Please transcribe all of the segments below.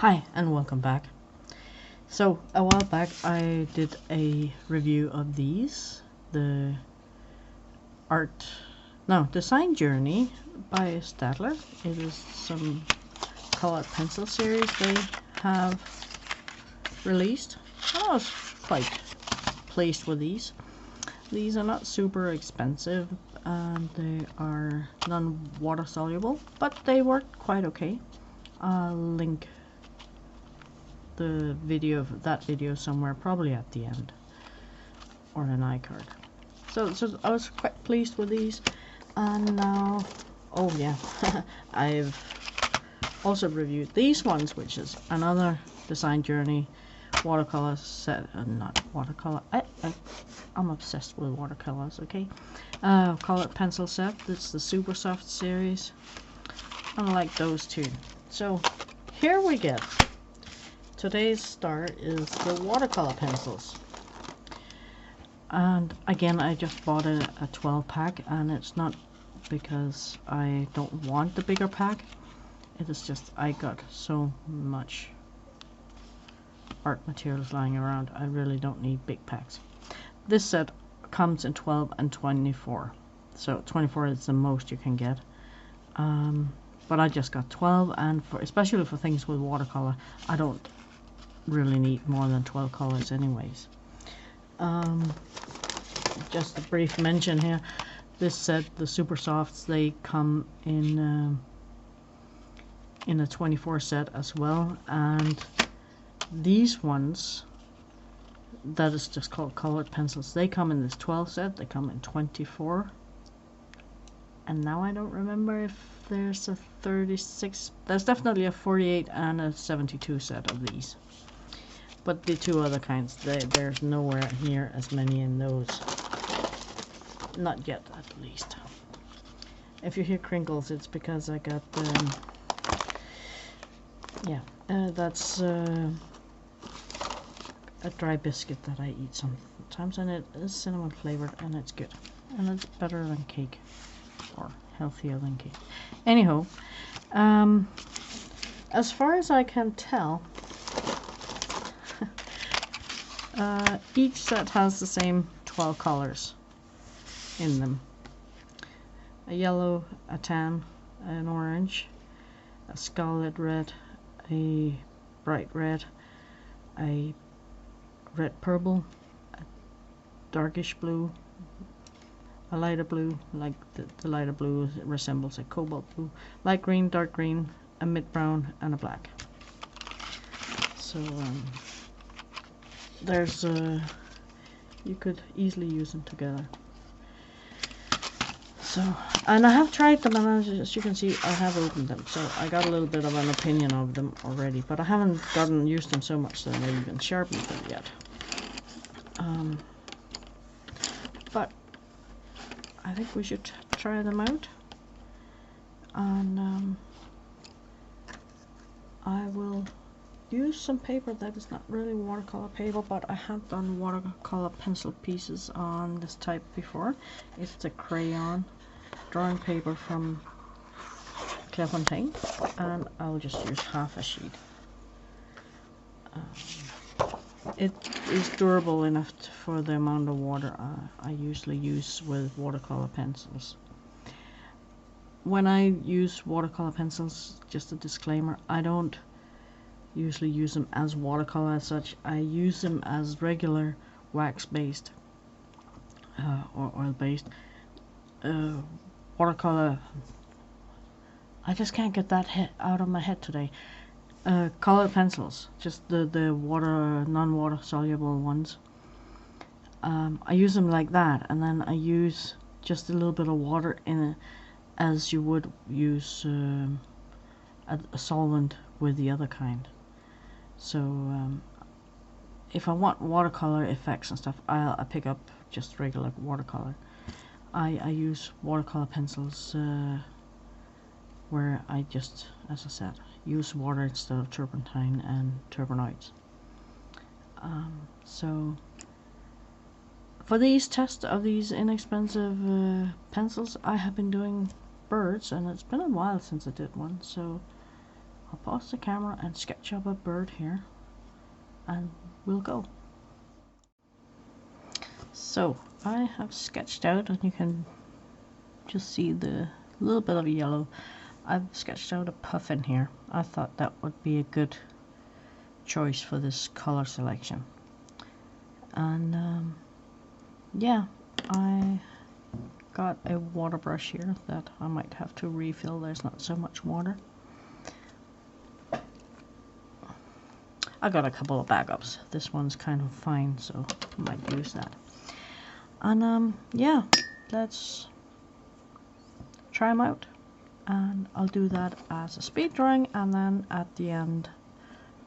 Hi and welcome back. So a while back I did a review of these, the Design Journey by Staedtler. It is some colored pencil series they have released. I was quite pleased with these. These are not super expensive and they are non-water soluble, but they work quite okay. I'll link the video of that video somewhere, probably at the end or an iCard. So I was quite pleased with these, and now, oh yeah, I've also reviewed these ones, which is another Design Journey watercolor set. Not watercolor. I'm obsessed with watercolors. Okay, colored pencil set. It's the Super Soft series. I like those two. So here we get. Today's start is the watercolor pencils, and again I just bought a 12 pack, and it's not because I don't want the bigger pack. It is just I got so much art materials lying around. I really don't need big packs. This set comes in 12 and 24, so 24 is the most you can get, but I just got 12, and especially for things with watercolor, I don't really need more than 12 colors anyways. Just a brief mention here, this set, the Super Softs, they come in a 24 set as well, and these ones, that is just called colored pencils, they come in this 12 set, they come in 24, and now I don't remember if there's a 36, there's definitely a 48 and a 72 set of these. But the two other kinds, there's nowhere near as many in those. Not yet, at least. If you hear crinkles, it's because I got, that's a dry biscuit that I eat sometimes, and it is cinnamon flavored, and it's good. And it's better than cake, or healthier than cake. Anyhow, as far as I can tell, each set has the same 12 colors in them. A yellow, a tan, an orange, a scarlet red, a bright red, a red purple, a darkish blue, a lighter blue, like the lighter blue resembles a cobalt blue, light green, dark green, a mid brown, and a black. So there's you could easily use them together. So, and I have tried them, and as you can see, I have opened them, so I got a little bit of an opinion of them already, but I haven't used them so much that I even sharpened them yet. But I think we should try them out, and I will use some paper that is not really watercolor paper, but I have done watercolor pencil pieces on this type before. It's the Cray On drawing paper from Clairefontaine, and I'll just use half a sheet. It is durable enough for the amount of water I usually use with watercolor pencils. When I use watercolor pencils, just a disclaimer, I don't usually use them as watercolor as such. I use them as regular wax-based or oil-based watercolor. I just can't get that out of my head today. Colored pencils, just the non-water soluble ones. I use them like that, and then I use just a little bit of water in it, as you would use a solvent with the other kind. So if I want watercolor effects and stuff, I pick up just regular watercolor. I use watercolor pencils where I just, as I said, use water instead of turpentine and turbinoids. So for these tests of these inexpensive pencils, I have been doing birds, and it's been a while since I did one, so I'll pause the camera and sketch up a bird here, and we'll go. So I have sketched out, and you can just see the little bit of yellow. I've sketched out a puffin here. I thought that would be a good choice for this color selection. And yeah, I got a water brush here that I might have to refill. There's not so much water. I got a couple of backups. This one's kind of fine, so I might use that. And yeah, let's try them out, and I'll do that as a speed drawing, and then at the end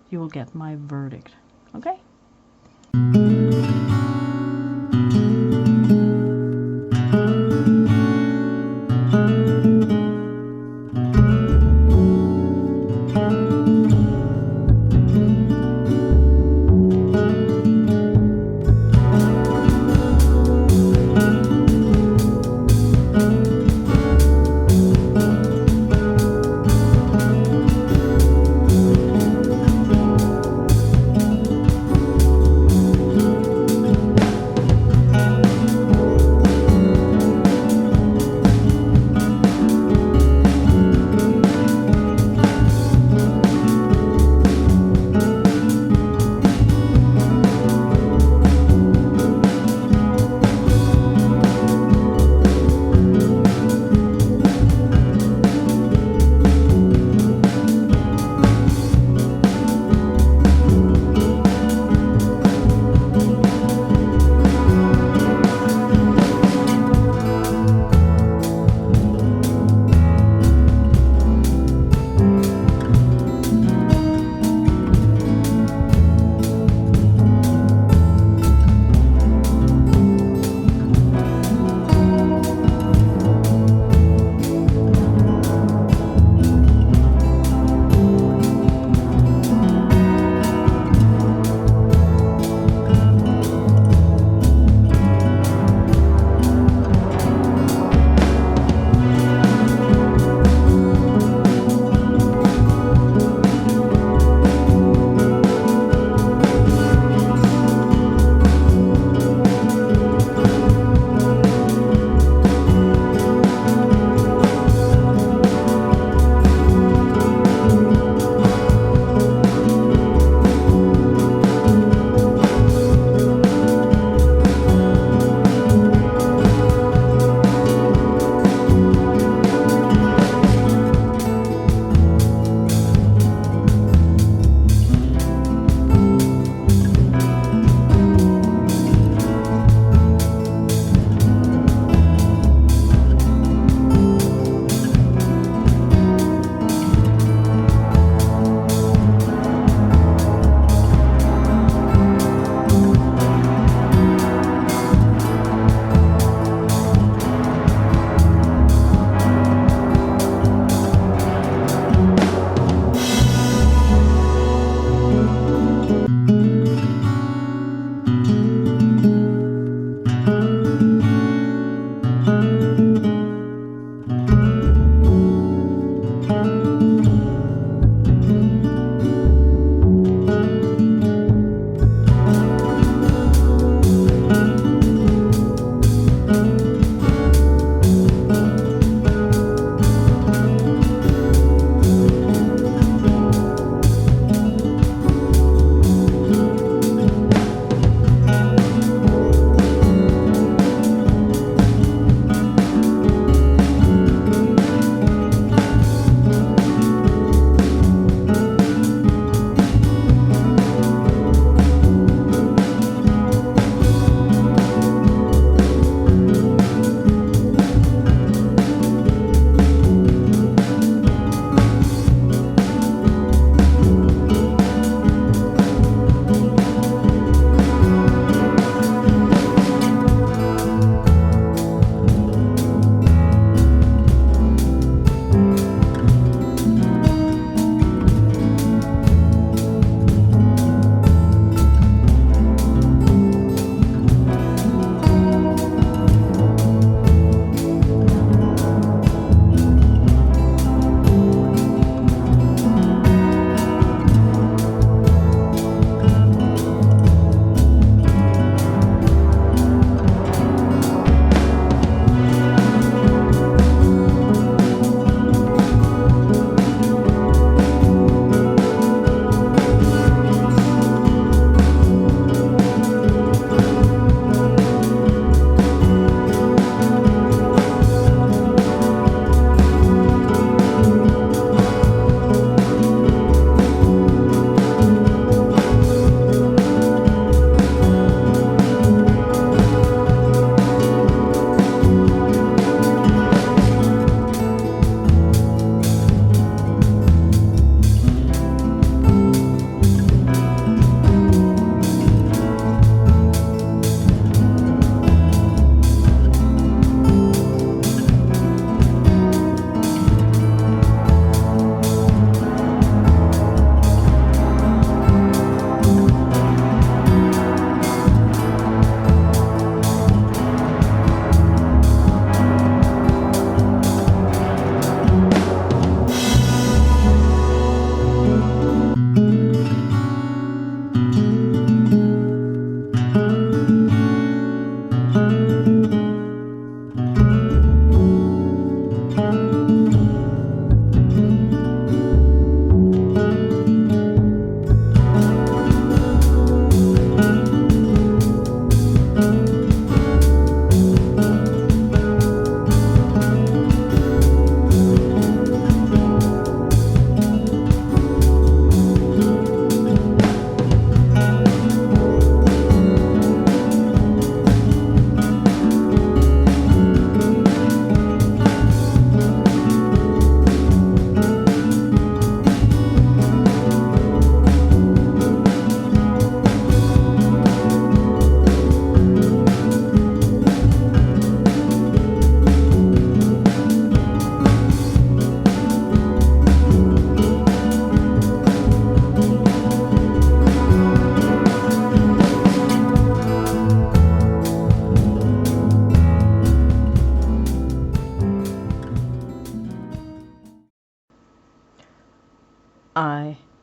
you will get my verdict. Okay?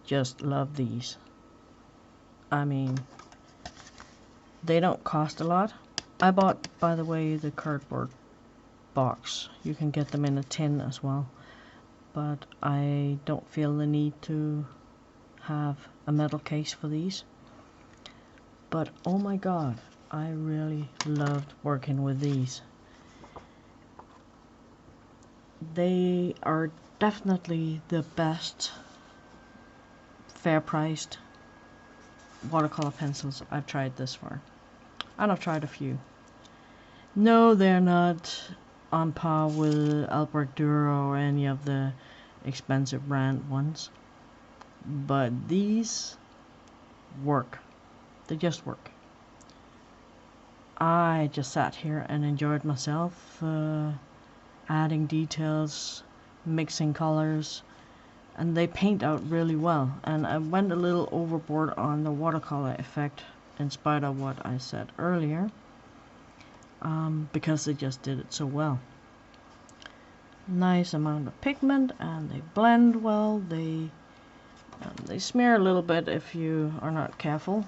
just love these. I mean, they don't cost a lot. I bought, by the way, the cardboard box. You can get them in a tin as well. But I don't feel the need to have a metal case for these. But oh my god, I really loved working with these. They are definitely the best fair priced watercolor pencils I've tried this far. And I've tried a few. No, they're not on par with Albrecht Dürer or any of the expensive brand ones. But these work. They just work. I just sat here and enjoyed myself, adding details, mixing colors, and they paint out really well. And I went a little overboard on the watercolor effect in spite of what I said earlier, because they just did it so well. Nice amount of pigment, and they blend well. They smear a little bit if you are not careful.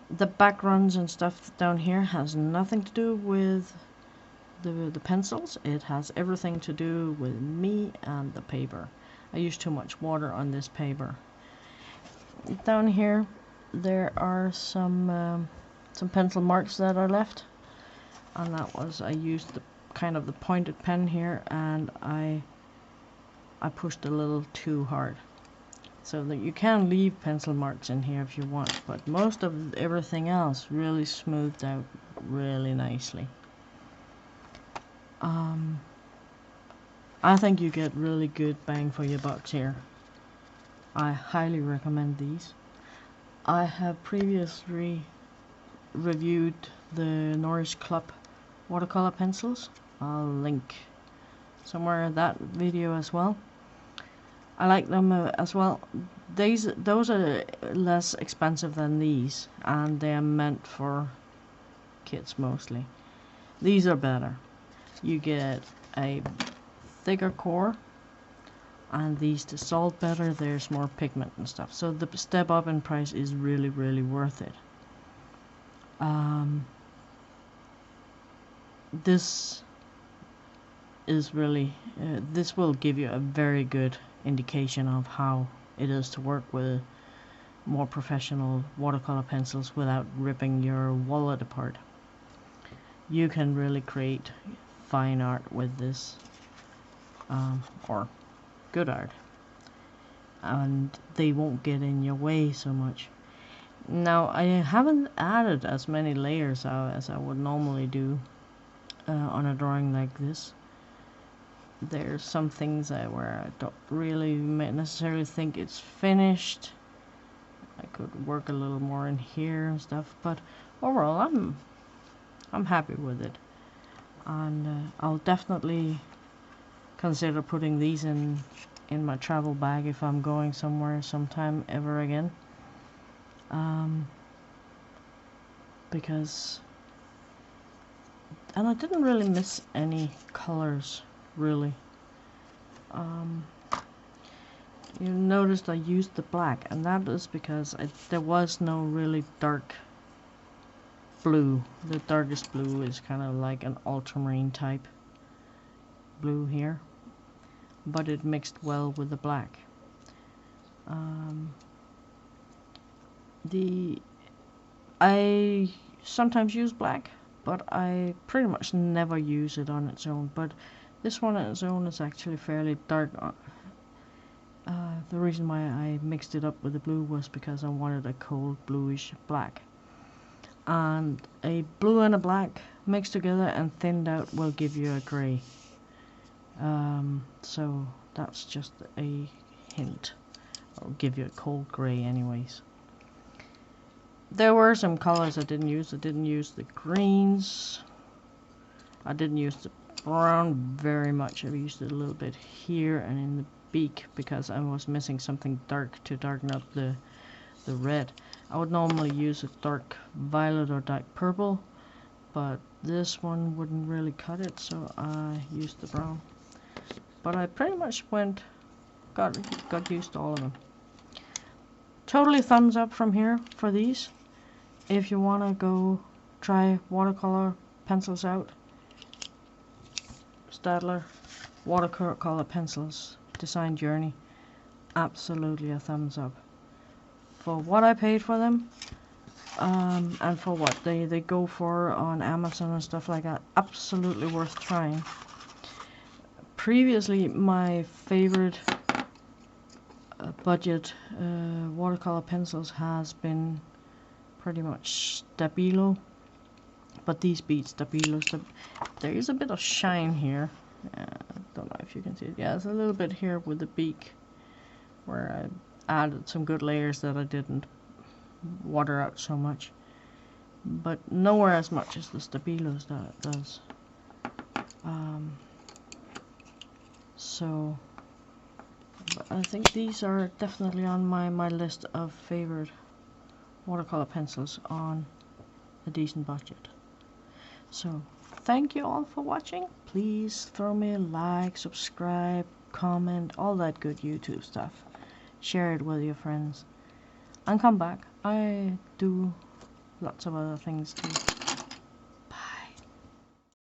The backgrounds and stuff down here has nothing to do with the pencils. It has everything to do with me and the paper. I used too much water on this paper. Down here there are some pencil marks that are left, and that was, I used the kind of the pointed pen here, and I pushed a little too hard. So that you can leave pencil marks in here if you want, but most of everything else really smoothed out really nicely. I think you get really good bang for your bucks here. I highly recommend these. I have previously reviewed the Norris Club watercolor pencils. I'll link somewhere that video as well. I like them as well. Those are less expensive than these, and they are meant for kids mostly. These are better. You get a thicker core, and these dissolve better. There's more pigment and stuff, so the step up in price is really, really worth it. This is really this will give you a very good indication of how it is to work with more professional watercolor pencils without ripping your wallet apart. You can really create fine art with this, or good art, and they won't get in your way so much. Now, I haven't added as many layers as I would normally do on a drawing like this. There's some things where I don't really necessarily think it's finished. I could work a little more in here and stuff, but overall I'm happy with it, and I'll definitely consider putting these in my travel bag if I'm going somewhere sometime ever again, because, and I didn't really miss any colors really. You noticed I used the black, and that is because there was no really dark blue. The darkest blue is kind of like an ultramarine type blue here, but it mixed well with the black. I sometimes use black, but I pretty much never use it on its own. But this one on its own is actually fairly dark. The reason why I mixed it up with the blue was because I wanted a cold bluish black. And a blue and a black mixed together and thinned out will give you a grey. So that's just a hint. I'll give you a cold grey anyways. There were some colors I didn't use. I didn't use the greens. I didn't use the brown very much. I used it a little bit here and in the beak because I was missing something dark to darken up the red. I would normally use a dark violet or dark purple, but this one wouldn't really cut it, so I used the brown. But I pretty much went got used to all of them. Totally thumbs up from here for these. If you want to go try watercolor pencils out, Staedtler Watercolor Pencils Design Journey, absolutely a thumbs up. For what I paid for them, and for what they go for on Amazon and stuff like that, absolutely worth trying. Previously, my favorite budget watercolor pencils has been pretty much Stabilo, but these beat Stabilo. There is a bit of shine here. I don't know if you can see it. Yeah, it's a little bit here with the beak, where I added some good layers that I didn't water out so much, but nowhere as much as the Stabilos that it does. So I think these are definitely on my list of favorite watercolor pencils on a decent budget. So thank you all for watching. Please throw me a like, subscribe, comment, all that good YouTube stuff. Share it with your friends and come back. I do lots of other things too.